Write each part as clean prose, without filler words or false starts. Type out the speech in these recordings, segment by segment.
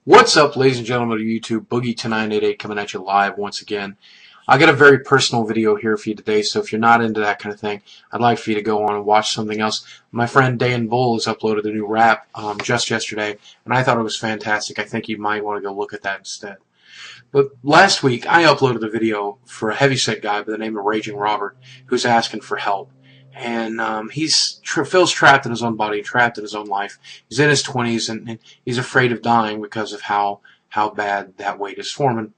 What's up, ladies and gentlemen of YouTube? Boogie2988 coming at you live once again. I got a very personal video here for you today, so if you're not into that kind of thing, I'd like for you to go on and watch something else. My friend Dan Bull has uploaded a new rap just yesterday, and I thought it was fantastic. I think you might want to go look at that instead. But last week, I uploaded a video for a heavyset guy by the name of Raging Robert, who's asking for help. And feels trapped in his own body, trapped in his own life. He's in his 20s, and he's afraid of dying because of how bad that weight is forming.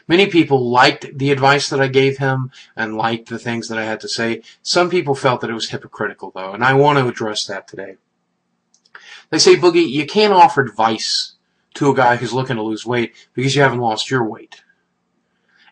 Many people liked the advice that I gave him and liked the things that I had to say. Some people felt that it was hypocritical, though, and I want to address that today. They say, Boogie, you can't offer advice to a guy who's looking to lose weight because you haven't lost your weight.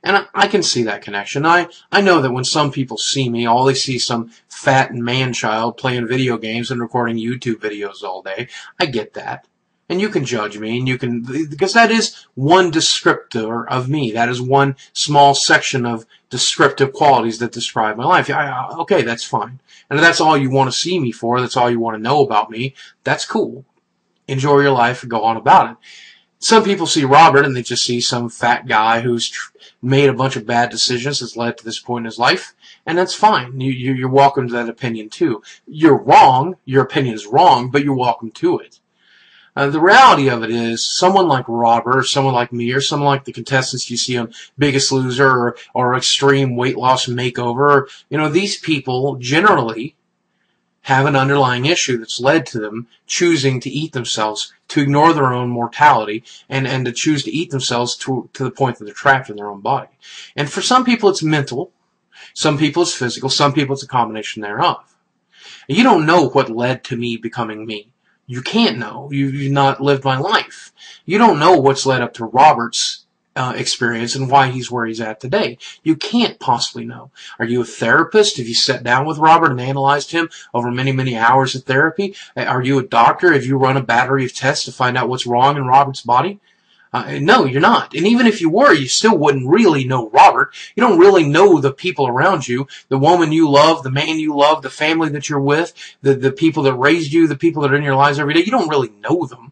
And I can see that connection. I know that when some people see me, all they see is some fat man-child playing video games and recording YouTube videos all day. I get that. And you can judge me, and you can, because that is one descriptor of me. That is one small section of descriptive qualities that describe my life. Okay, that's fine. And if that's all you want to see me for, that's all you want to know about me, that's cool. Enjoy your life and go on about it. Some people see Robert and they just see some fat guy who's made a bunch of bad decisions that's led to this point in his life, and that's fine. You're welcome to that opinion too. You're wrong. Your opinion is wrong, but you're welcome to it. The reality of it is, someone like Robert, or someone like me, or someone like the contestants you see on Biggest Loser or Extreme Weight Loss Makeover, these people generally have an underlying issue that's led to them choosing to eat themselves, to ignore their own mortality, and to choose to eat themselves to the point that they're trapped in their own body. And for some people it's mental, some people it's physical, some people it's a combination thereof. You don't know what led to me becoming me. You can't know. You've not lived my life. You don't know what's led up to Robert's experience and why he's where he's at today. You can't possibly know. Are you a therapist? Have you sat down with Robert and analyzed him over many, many hours of therapy? Are you a doctor? Have you run a battery of tests to find out what's wrong in Robert's body? No, you're not. And even if you were, you still wouldn't really know Robert. You don't really know the people around you, the woman you love, the man you love, the family that you're with, the people that raised you, the people that are in your lives every day. You don't really know them.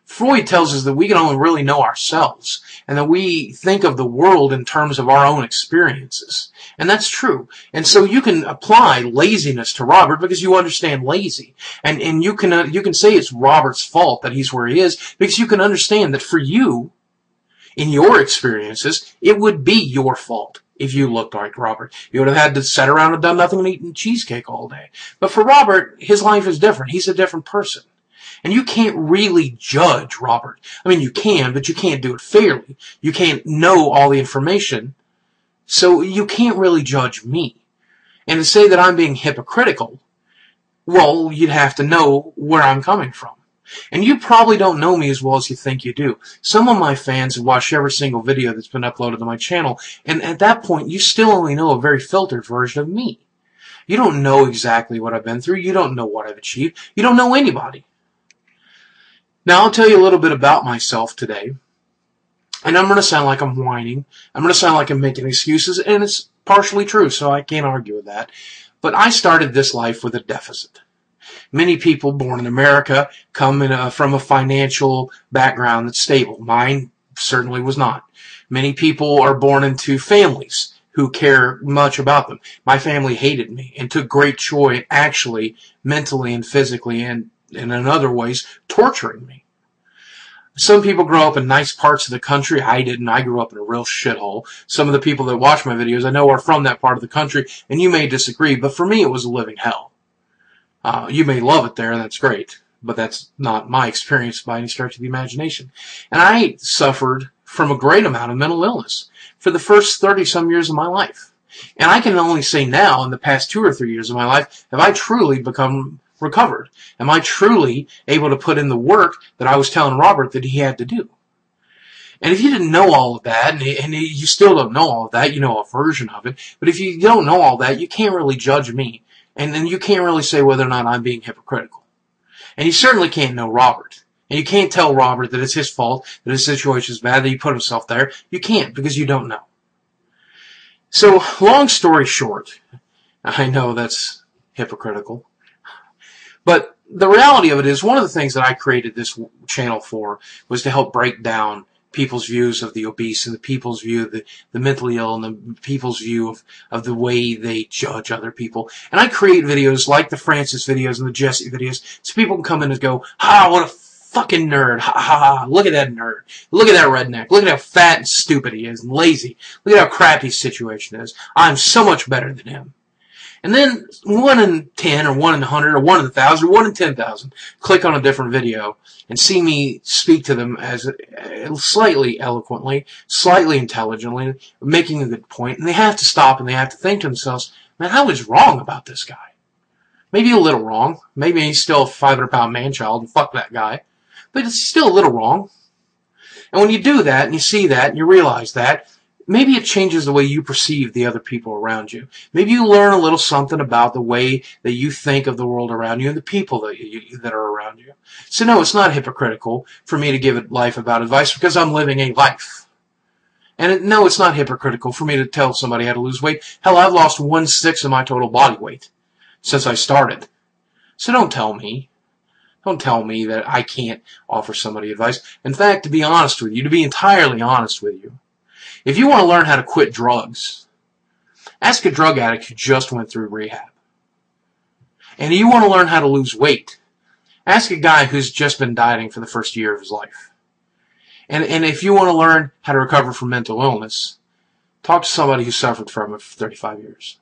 Freud tells us that we can only really know ourselves, and that we think of the world in terms of our own experiences. And that's true. And so you can apply laziness to Robert because you understand lazy. And you can say it's Robert's fault that he's where he is because you can understand that for you, in your experiences, it would be your fault if you looked like Robert. You would have had to sit around and done nothing and eaten cheesecake all day. But for Robert, his life is different. He's a different person. And you can't really judge Robert. I mean, you can, but you can't do it fairly. You can't know all the information, so you can't really judge me. And to say that I'm being hypocritical, well, you'd have to know where I'm coming from. And you probably don't know me as well as you think you do. Some of my fans have watched every single video that's been uploaded to my channel, and at that point, you still only know a very filtered version of me. You don't know exactly what I've been through. You don't know what I've achieved. You don't know anybody. Now, I'll tell you a little bit about myself today, and I'm going to sound like I'm whining. I'm going to sound like I'm making excuses, and it's partially true, so I can't argue with that. But I started this life with a deficit. Many people born in America come from a financial background that's stable. Mine certainly was not. Many people are born into families who care much about them. My family hated me and took great joy in actually mentally and physically and in other ways torturing me. Some people grow up in nice parts of the country. I didn't. I grew up in a real shithole. Some of the people that watch my videos I know are from that part of the country, and you may disagree, but for me it was a living hell. You may love it there, and that's great, but that's not my experience by any stretch of the imagination. And I suffered from a great amount of mental illness for the first 30-some years of my life. And I can only say now, in the past 2 or 3 years of my life, have I truly become recovered? Am I truly able to put in the work that I was telling Robert that he had to do? And if you didn't know all of that, and you still don't know all of that, you know a version of it, but if you don't know all that, you can't really judge me. And then you can't really say whether or not I'm being hypocritical. And you certainly can't know Robert. And you can't tell Robert that it's his fault, that his situation is bad, that he put himself there. You can't, because you don't know. So, long story short, I know that's hypocritical, but the reality of it is, one of the things that I created this channel for was to help break down people's views of the obese and the people's view of the mentally ill and the people's view of the way they judge other people. And I create videos like the Francis videos and the Jesse videos so people can come in and go, ah, what a fucking nerd. Ha ha ha. Look at that nerd. Look at that redneck. Look at how fat and stupid he is and lazy. Look at how crappy his situation is. I'm so much better than him. And then 1 in 10 or 1 in 100 or 1 in 1,000 or 1 in 10,000 click on a different video and see me speak to them as slightly eloquently, slightly intelligently, making a good point. And they have to stop and they have to think to themselves, man, I was wrong about this guy. Maybe a little wrong. Maybe he's still a 500-pound man-child and fuck that guy. But it's still a little wrong. And when you do that and you see that and you realize that, maybe it changes the way you perceive the other people around you. Maybe you learn a little something about the way that you think of the world around you and the people that are around you. So no, it's not hypocritical for me to give life about advice because I'm living a life. And no, it's not hypocritical for me to tell somebody how to lose weight. Hell, I've lost 1/6 of my total body weight since I started. So don't tell me. Don't tell me that I can't offer somebody advice. In fact, to be honest with you, to be entirely honest with you, if you want to learn how to quit drugs, ask a drug addict who just went through rehab. And if you want to learn how to lose weight, ask a guy who's just been dieting for the first year of his life. And if you want to learn how to recover from mental illness, talk to somebody who suffered from it for 35 years.